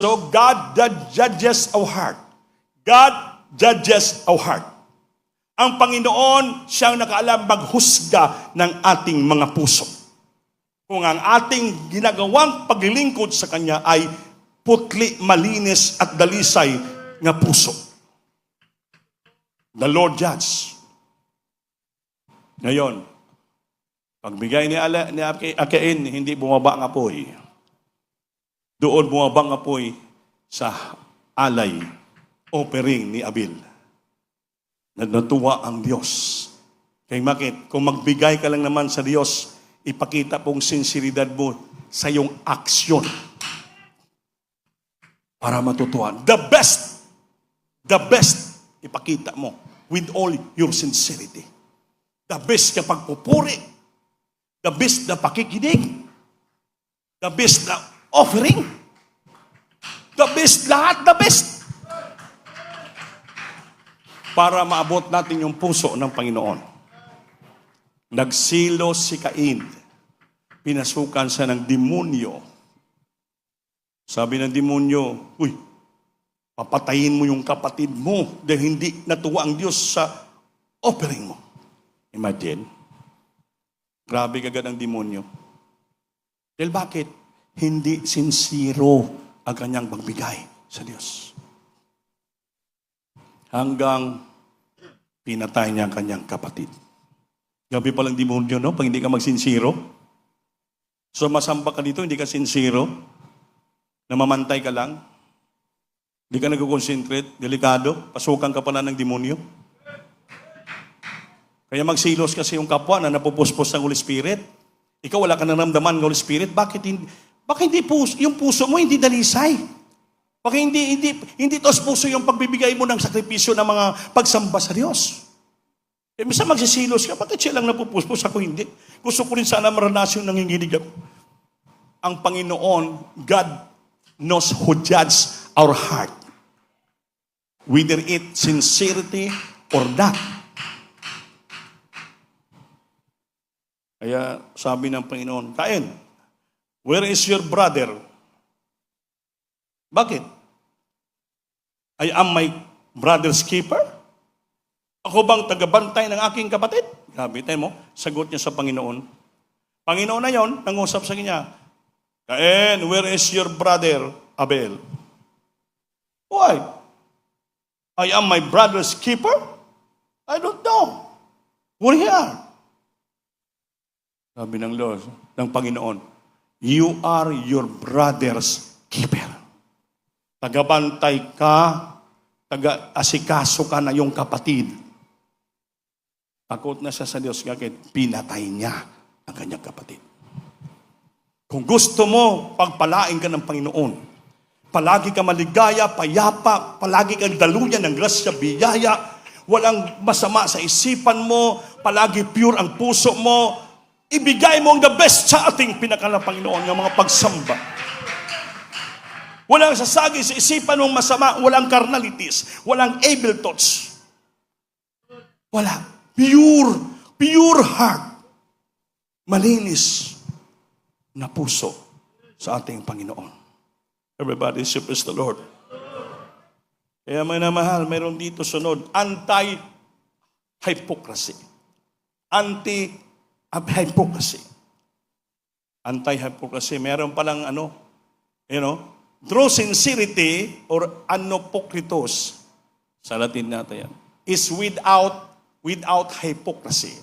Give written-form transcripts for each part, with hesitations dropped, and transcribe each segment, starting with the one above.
So God judges our heart. God judges our heart. Ang Panginoon, siyang nakaalam maghusga ng ating mga puso. Kung ang ating ginagawang paglilingkod sa Kanya ay putli, malinis at dalisay nga puso. The Lord judge. Ngayon, pagbigay ni Cain, hindi bumaba ang apoy. Doon bumaba ang apoy sa alay, offering ni Abel. Natuwa ang Diyos. Kaya bakit? Kung magbigay ka lang naman sa Diyos, ipakita pong sinseridad mo sa iyong aksyon para matutuwa. The best, ipakita mo with all your sincerity. The best na pagpupuri, the best na pakikinig, the best na offering, the best, lahat the best. Para maabot natin yung puso ng Panginoon. Nagsilo si Cain. Pinasukan siya ng demonyo. Sabi ng demonyo, uy, papatayin mo yung kapatid mo dahil hindi natuwa ang Diyos sa offering mo. Imagine. Grabe kagad ang demonyo. Dahil bakit? Hindi sincero ang kanyang pagbigay sa Diyos. Hanggang pinatay niya ang kanyang kapatid. Gabi palang demonyo, no? Pag hindi ka magsinsiro. So masamba ka dito, hindi ka sincero. Namamantay ka lang. Hindi ka nag-concentrate. Delikado. Pasukan ka pala ng demonyo. Kaya magsilos kasi yung kapwa na napupuspos ng Holy Spirit. Ikaw wala ka naramdaman ng Holy Spirit. Bakit hindi yung puso mo hindi dalisay? Bakit hindi tos puso yung pagbibigay mo ng sakripisyo ng mga pagsamba sa Diyos? Eh, minsan magsisilos ka, bakit siya lang napupuspos, ako hindi? Gusto ko rin sana maranasin yung nanginginig ako. Ang Panginoon, God knows who judge our heart. Whether it sincerity or not. Kaya sabi ng Panginoon, Cain, where is your brother? Bakit? I am my brother's keeper? Ako bang tagabantay ng aking kapatid? Grabe, tayo mo, sagot niya sa Panginoon. Panginoon na yon, nangusap sa kanya, Cain, where is your brother Abel? Why? I am my brother's keeper? I don't know. Where he are? Sabi ng Lord, ng Panginoon, you are your brother's keeper. Tagabantay ka, taga-asikaso ka na yung kapatid. Takot na siya sa Diyos, bakit? Pinatay niya ang kanyang kapatid. Kung gusto mo, pagpalain ka ng Panginoon, palagi ka maligaya, payapa, palagi kang daluyan ng grasya, biyaya, walang masama sa isipan mo, palagi pure ang puso mo, ibigay mo ang the best sa ating pinakalang Panginoon, yung mga pagsamba. Walang sasagi sa isipan mong masama, walang carnalities, walang evil thoughts. Wala. Pure heart. Malinis na puso sa ating Panginoon. Everybody praise the Lord. Kaya mga namahal, mayroon dito sunod, anti-hypocrisy. Anti-hypocrisy. Anti-hypocrisy. Meron palang true sincerity or anopokritos, sa Latin natin yan, is without hypocrisy.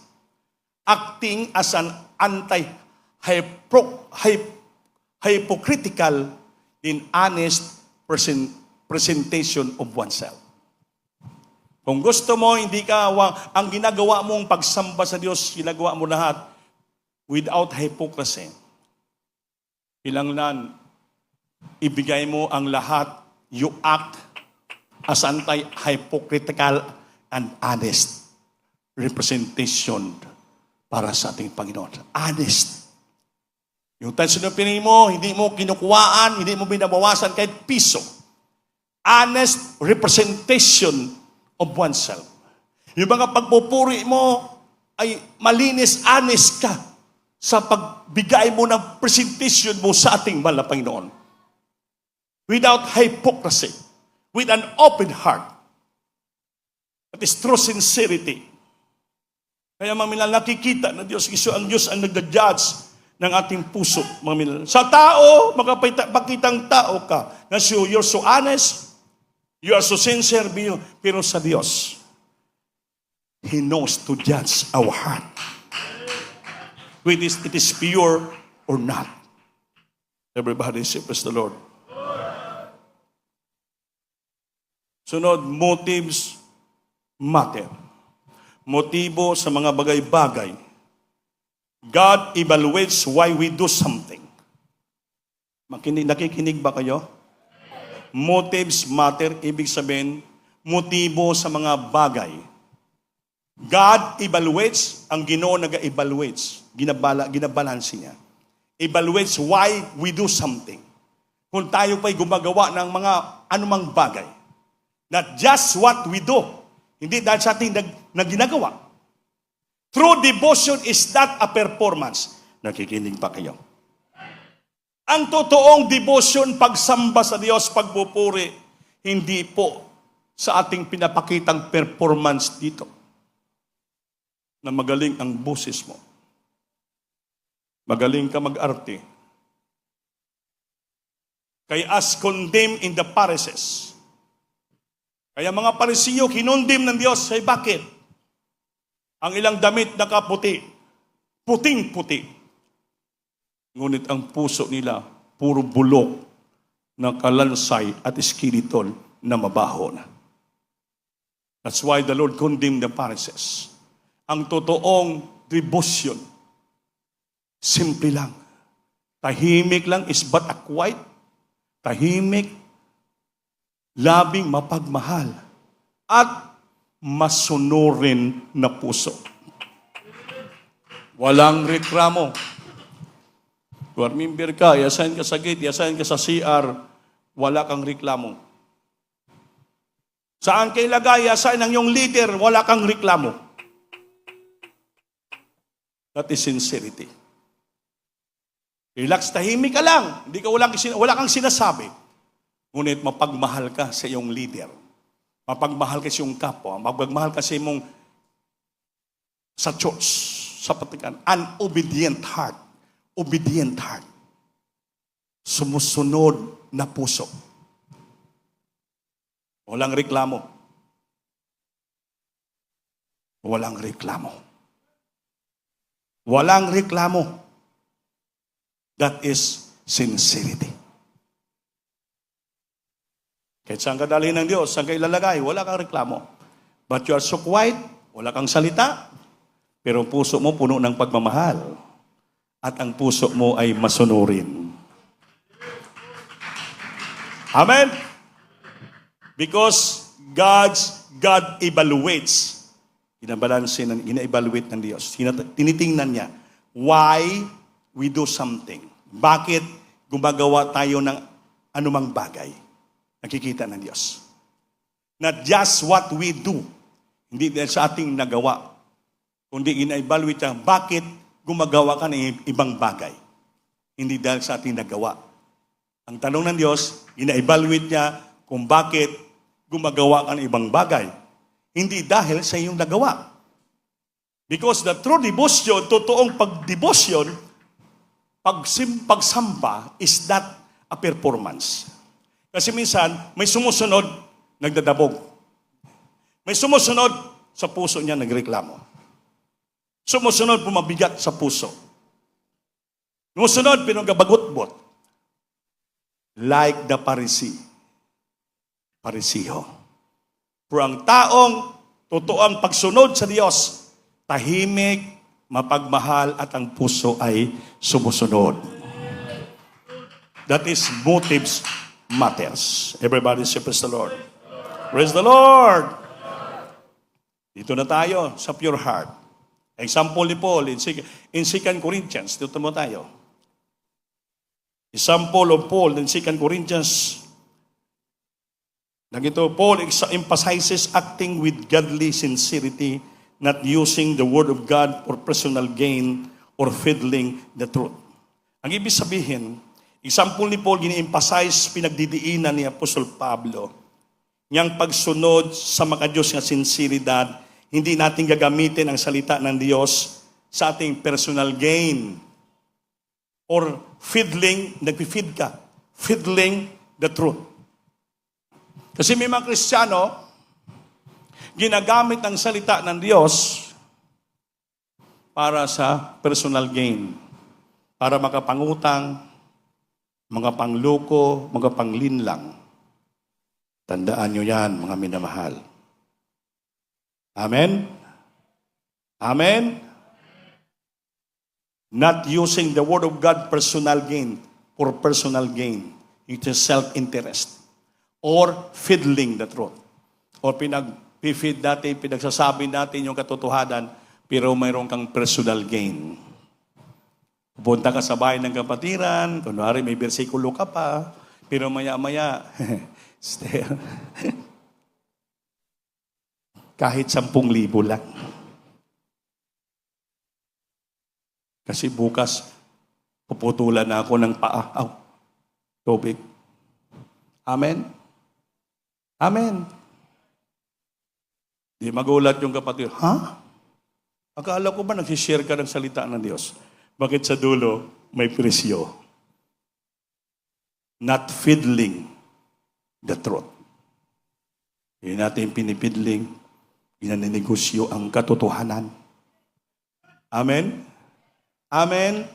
Acting as an anti-hypocritical in honest presentation of oneself. Kung gusto mo, ang ginagawa mong pagsamba sa Diyos, ginagawa mo lahat without hypocrisy. Kilanglan, ibigay mo ang lahat, you act as anti-hypocritical and honest representation para sa ating Panginoon. Honest. Yung tension na pinili mo, hindi mo kinukuhaan, hindi mo binabawasan kahit piso. Honest representation of oneself. Yung mga pagpupuri mo ay malinis, honest ka sa pagbigay mo ng presentation mo sa ating mahal na Panginoon. without hypocrisy, with an open heart. That is true sincerity. Kaya mga minal, nakikita na Diyos, ang Diyos ang nagda-judge ng ating puso. Mga minal. Sa tao, makapakitang tao ka, na you're so honest, you are so sincere, pero sa Diyos, He knows to judge our heart. Whether it is pure or not. Everybody say, praise the Lord. Sunod, motives matter. Motibo sa mga bagay-bagay. God evaluates why we do something. Nakikinig ba kayo? Motives matter, ibig sabihin, motibo sa mga bagay. God evaluates, ang Ginoo nag-evaluates, ginabalanse niya. Evaluates why we do something. Kung tayo pa'y gumagawa ng mga anumang bagay. Not just what we do. Hindi dahil sa ating na ginagawa. True devotion is not a performance. Nakikinig pa kayo. Ang totoong devotion, pagsamba sa Diyos, pagpupuri, hindi po sa ating pinapakitang performance dito. Na magaling ang boses mo. Magaling ka mag-arte. Kay as condemned in the Pharisees. Kaya mga Parisiyo, kinondim ng Diyos. Ay bakit? Ang ilang damit nakaputi. Puting-puti. Ngunit ang puso nila, puro bulok na kalansay at skeleton na mabaho na. That's why the Lord condemned the Pharisees. Ang totoong devotion, simple lang. Tahimik lang is but a quiet. Tahimik, labing mapagmahal, at masunurin na puso. Walang reklamo. Kung member ka, i-assign ka sa gate, i-assign ka sa CR, wala kang reklamo. Saan kayo lagay, i-assign ang iyong leader, wala kang reklamo. That is sincerity. Relax, tahimik ka lang. Hindi ka wala kang sinasabi. Ngunit mapagmahal ka sa iyong leader. Mapagmahal ka sa iyong kapwa. Mapagmahal ka sa iyong sa church, sa patikan. An obedient heart. Obedient heart. Sumusunod na puso. Walang reklamo. Walang reklamo. Walang reklamo. That is sincerity. Kahit saan ka dalhin ng Diyos, saan ka ilalagay, wala kang reklamo. But you are so quiet, wala kang salita, pero ang puso mo puno ng pagmamahal. At ang puso mo ay masunurin. Amen? Because God evaluates. Ina-evaluate ng Diyos. Tinitingnan niya why we do something. Bakit gumagawa tayo ng anumang bagay? Nakikita ng Diyos. Not just what we do. Hindi dahil sa ating nagawa. Kundi ina-evaluate niya, bakit gumagawa ka ng ibang bagay? Hindi dahil sa ating nagawa. Ang tanong ng Diyos, ina-evaluate niya kung bakit gumagawa ka ng ibang bagay. Hindi dahil sa iyong nagawa. Because the true devotion, totoong pagdebosyon, pagsamba is not a performance. Kasi minsan, may sumusunod, nagdadabog. May sumusunod, sa puso niya nagreklamo. Sumusunod, pumabigat sa puso. Sumusunod, pinagabagot-bot. Like the Parisiho. Pero ang taong totoong pagsunod sa Diyos, tahimik, mapagmahal, at ang puso ay sumusunod. That is motives matters. Everybody say, praise the Lord. Praise the Lord. Dito na tayo sa pure heart. Example ni Paul in 2 Corinthians. Dito mo tayo. Example of Paul in 2 Corinthians. Nagito, Paul emphasizes acting with godly sincerity, not using the word of God for personal gain or fiddling the truth. Ang ibig sabihin, Example ni Paul, gini-emphasize, pinagdidiinan ni Apostol Pablo. Niyang pagsunod sa makadiyos nga sinseridad, hindi natin gagamitin ang salita ng Diyos sa ating personal gain. Or fiddling, nagpi-feed ka. Fiddling the truth. Kasi may mga Kristiyano, ginagamit ang salita ng Diyos para sa personal gain. Para makapangutang, mga pangloko, mga panglinlang. Tandaan nyo yan, mga minamahal. Amen? Amen? Not using the Word of God personal gain for personal gain. It is self-interest. Or fiddling the truth. Or pinag-feed natin, pinagsasabi natin yung katotohanan, pero mayroon kang personal gain. Pupunta ka sa bahay ng kapatiran, kunwari may bersikulo ka pa, pero maya-maya, kahit 10,000 lang. Kasi bukas, puputulan na ako ng paa. Tubig. Amen? Amen. Di magulat yung kapatid, ha? Akala ko ba nagsishare ka ng salita ng Diyos? Bakit sa dulo may presyo? Not fiddling the truth. Hindi natin pinipidling, inaninegosyo ang katotohanan. Amen? Amen?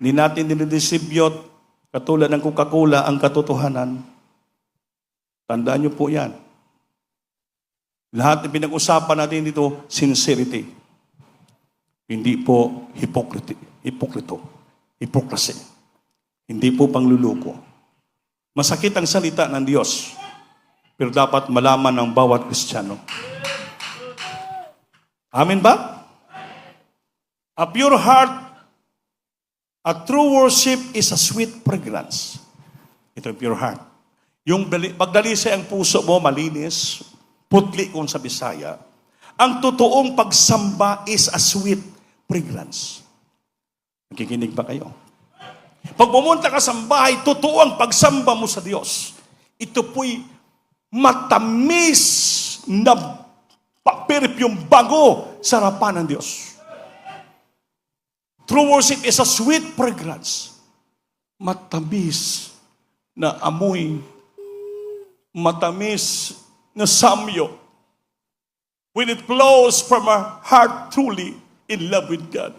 Hindi natin dinidistribute katulad ng Coca-Cola ang katotohanan. Tandaan niyo po yan. Lahat ng pinag-usapan natin dito, sincerity. Hindi po hypocrisy. Hindi po pangluluko. Masakit ang salita ng Diyos, pero dapat malaman ng bawat Kristiyano. Amen ba? A pure heart, a true worship is a sweet fragrance. Ito yung pure heart. Yung pagdalisay ang puso mo, malinis, putli kung sa Bisaya. Ang totoong pagsamba is a sweet fragrance. Nakikinig ba kayo? Pag pumunta ka sa bahay, totoo ang pagsamba mo sa Diyos. Ito po'y matamis na perfume bago sa harapan ng Diyos. True worship is a sweet fragrance. Matamis na amoy. Matamis na samyo. When it flows from our heart truly in love with God.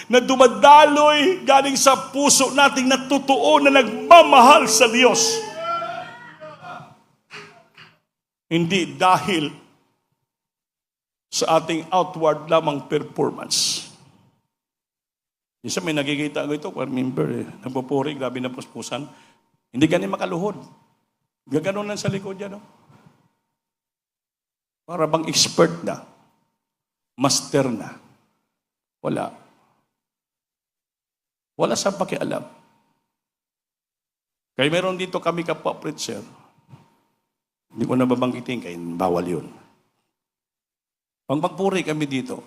Na dumadaloy galing sa puso nating na totoo na nagmamahal sa Diyos. Hindi dahil sa ating outward lamang performance. Isa may nakikita ko ito, remember, nagpupuri, grabe na puspusan. Hindi ganun makaluhod. Gaganon lang sa likod yan, no? Para bang expert na, master na. Wala. Wala sa pakialam. Kaya meron dito kami kapwa preacher. Hindi ko na babanggitin kaya bawal yun. Pag magpuri kami dito,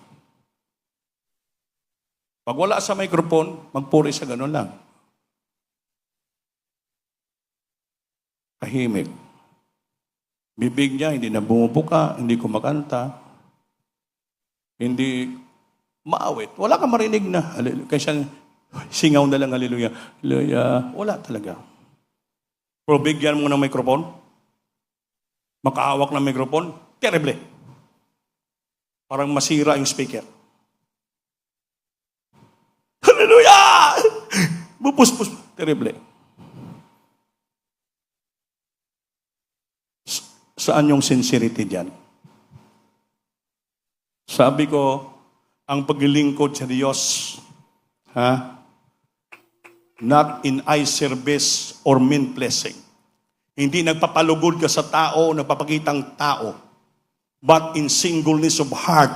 pag wala sa microphone, magpuri sa ganun lang. Tahimik. Bibig niya, hindi na bumubuka, hindi kumakanta, hindi maawit. Wala kang marinig na. Kaysa singaw na lang, hallelujah. Hallelujah. Wala talaga. Pero bigyan mo ng microphone, makahawak ng microphone, terrible. Parang masira yung speaker. Hallelujah! Bupus-pus. Terrible. Saan yung sincerity dyan? Sabi ko, ang paglilingkod sa Diyos, not in eye service or mean blessing. Hindi nagpapalugod ka sa tao, nagpapakitang tao, but in singleness of heart.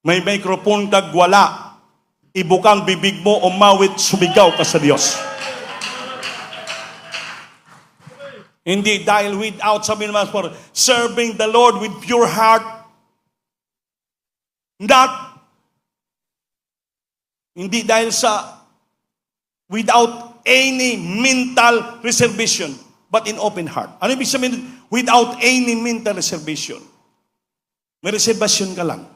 May microphone kag wala, ibukang bibig mo, umawit, sumigaw ka sa Diyos. Hindi dahil without, sabi naman for serving the Lord with pure heart, not, hindi dahil sa without any mental reservation, but in open heart. Ano ibig sabihin? Without any mental reservation. May reservation ka lang.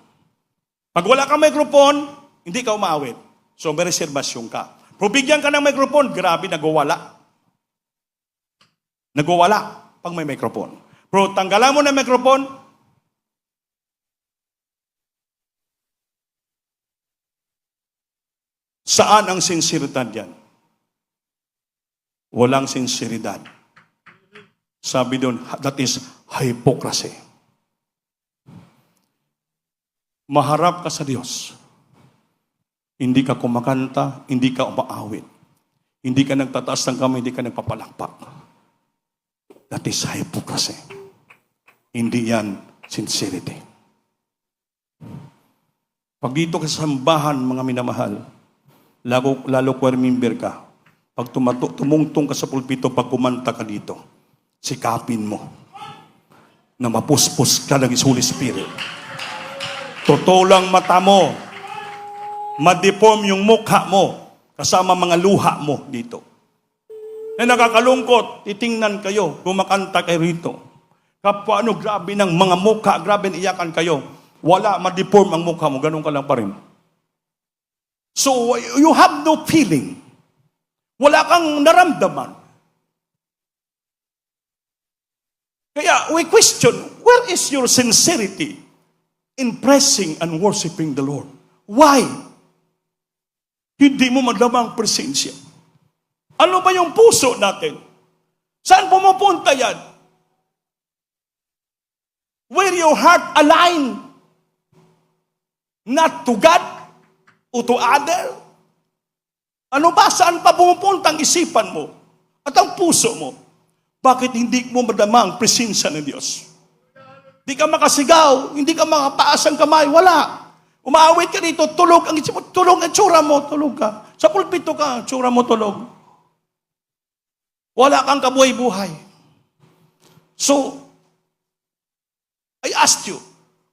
Pag wala kang microphone, hindi ka umaawit. So may reservation ka. Pero bigyan ka ng microphone, grabe, nagwawala. Nagwawala pag may microphone. Pero tanggalan mo ng microphone, saan ang sinseridad yan? Walang sinseridad. Sabi doon, that is hypocrisy. Maharap ka sa Diyos. Hindi ka kumakanta, hindi ka umaawit. Hindi ka nagtataas ng kamay, hindi ka nagpapalakpak. That is hypocrisy. Hindi yan sincerity. Pag dito ka sa sambahan, mga minamahal, lalo ko remember ka, pag tumungtong ka sa pulpito, pag kumanta ka dito, sikapin mo na mapuspos ka ng Holy Spirit. Totoo lang mata mo, ma-deform yung mukha mo, kasama mga luha mo dito. Na nakakalungkot, titingnan kayo, kumakanta kayo rito. Kapwa grabe ng mga mukha, grabe iyakan kayo. Wala, ma-deform ang mukha mo, ganun ka lang pa rin. So, you have no feeling. Wala kang naramdaman. Kaya, we question, where is your sincerity in praising and worshiping the Lord? Why? Hindi mo madama ang presensya. Ano ba yung puso natin? Saan pumupunta yan? Where your heart align? Not to God o to other? Ano ba? Saan pa pumupunta ang isipan mo? At ang puso mo? Bakit hindi mo madama ang presensya ng Diyos? Hindi ka makasigaw, hindi ka makapaas ang kamay, wala. Umaawit ka dito, tulog ang isip mo, tulog ang tsura mo, tulog ka. Sa pulpito ka, tsura mo tulog. Wala kang kabuhay-buhay. So, I asked you,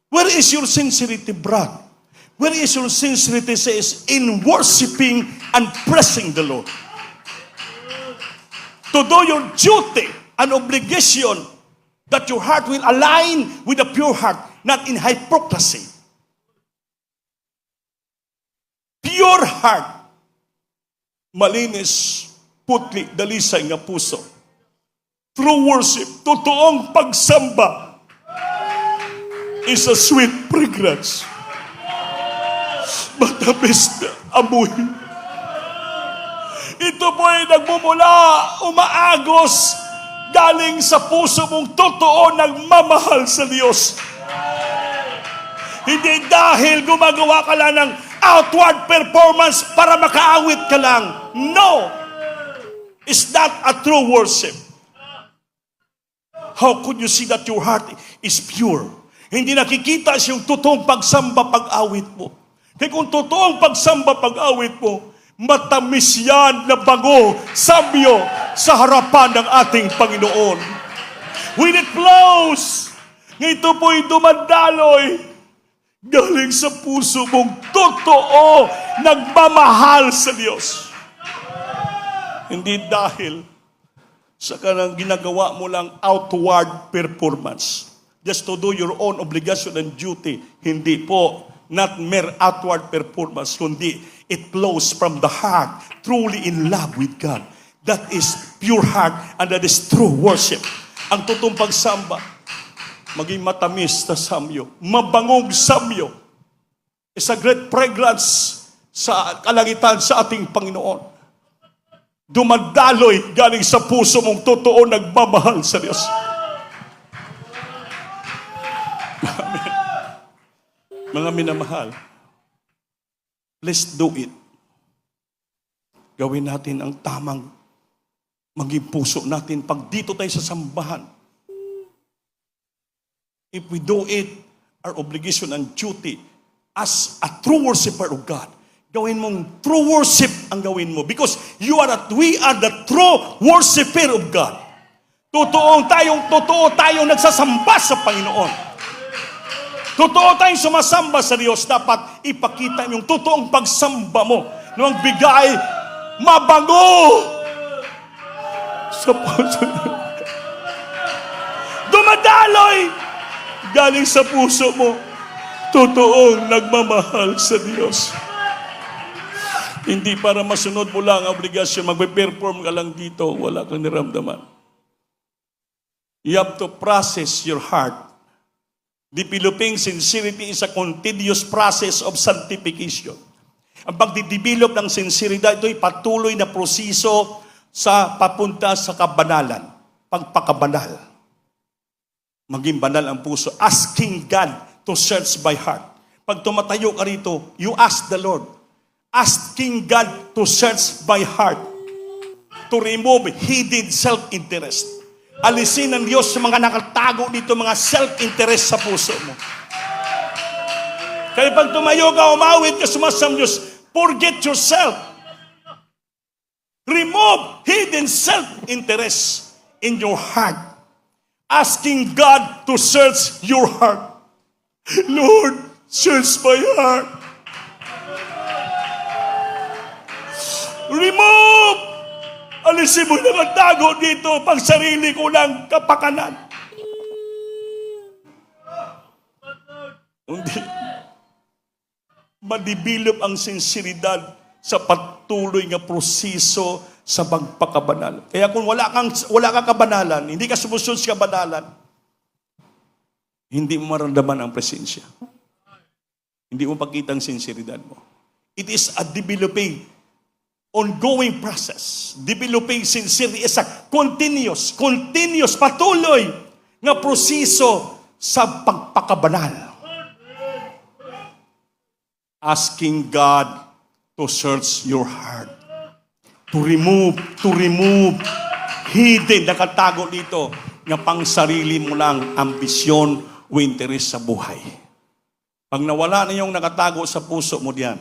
where is your sincerity, brad? Where is your sincerity says in worshiping and praising the Lord? To do your duty and obligation that your heart will align with a pure heart, not in hypocrisy. Pure heart, malinis, putli, dalisay nga puso. True worship, totoong pagsamba, is a sweet fragrance. Matamis na amoy. Ito po ay nagmumula, umaagos, galing sa puso mong totoo nagmamahal sa Diyos. Hindi dahil gumagawa ka lang ng outward performance para makaawit ka lang. No! It's not a true worship. How could you see that your heart is pure? Hindi nakikita yung totoong pagsamba pag-awit mo. Kaya kung totoong pagsamba pag-awit mo, matamis yan na bango, sabyo sa harapan ng ating Panginoon. When it flows, ito po'y dumadaloy galing sa puso mong totoo nagmamahal sa Diyos. Hindi dahil sa kanang ginagawa mo lang outward performance. Just to do your own obligation and duty. Hindi po. Not mere outward performance, kundi it flows from the heart, truly in love with God. That is pure heart and that is true worship. Ang totoong pagsamba, maging matamis na samyo, mabangong samyo, is a great fragrance sa kalangitan sa ating Panginoon. Dumadaloy galing sa puso mong totoo nagmamahal sa Diyos. Amen. Mga minamahal, let's do it. Gawin natin ang tamang maging puso natin pag dito tayo sa sambahan. If we do it, our obligation and duty as a true worshiper of God, gawin mong true worship ang gawin mo. Because we are the true worshiper of God. Totoo tayong nagsasamba sa Panginoon. Totoo tayong sumasamba sa Diyos, dapat ipakita yung totoong pagsamba mo na magbigay mabango sa puso niyo. Dumadaloy galing sa puso mo. Totoong nagmamahal sa Diyos. Hindi para masunod mo lang ang obligasyon, magpe-perform ka lang dito, wala kang niramdaman. You have to process your heart. Developing sincerity is a continuous process of sanctification. Ang pagdidevelop ng sinceridad, ito'y patuloy na proseso sa papunta sa kabanalan, pagpakabanal. Maging banal ang puso, asking God to search by heart. Pag tumatayo ka rito, you ask the Lord, asking God to search by heart, to remove hidden self-interest. Alisin ng Diyos sa mga nakatago dito, mga self-interest sa puso mo. Kaya pag tumayo ka, umawit ka, sumasam Diyos, forget yourself. Remove hidden self-interest in your heart. Asking God to search your heart. Lord, search my heart. Remove! Alisin mo na tago dito pag sarili ko lang kapakanan. Hindi. Madevelop ang sinseridad sa patuloy nga proseso sa pagpakabanal. Kaya kung wala kang kabanalan, hindi ka sumusunod sa kabanalan, hindi mo maramdaman ang presensya. Hindi mo pakita ang sinseridad mo. It is a developing, ongoing process. Developing sincerity is a continuous, patuloy nga proseso sa pagpakabanal. Asking God to search your heart. To remove hidden, nakatago dito, nga pang sarili mo lang ambisyon o interes sa buhay. Pag nawala na yung nakatago sa puso mo diyan,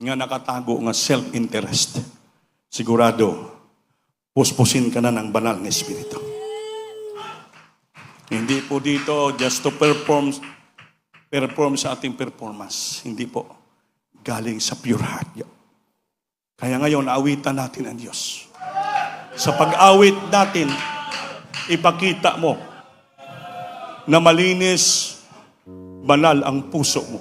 nga nakatago nga self-interest, sigurado, puspusin ka na ng banal na Espiritu. Hindi po dito just to perform sa ating performance. Hindi po. Galing sa pure heart. Kaya ngayon, awitan natin ang Diyos. Sa pag-awit natin, ipakita mo na malinis, banal ang puso mo.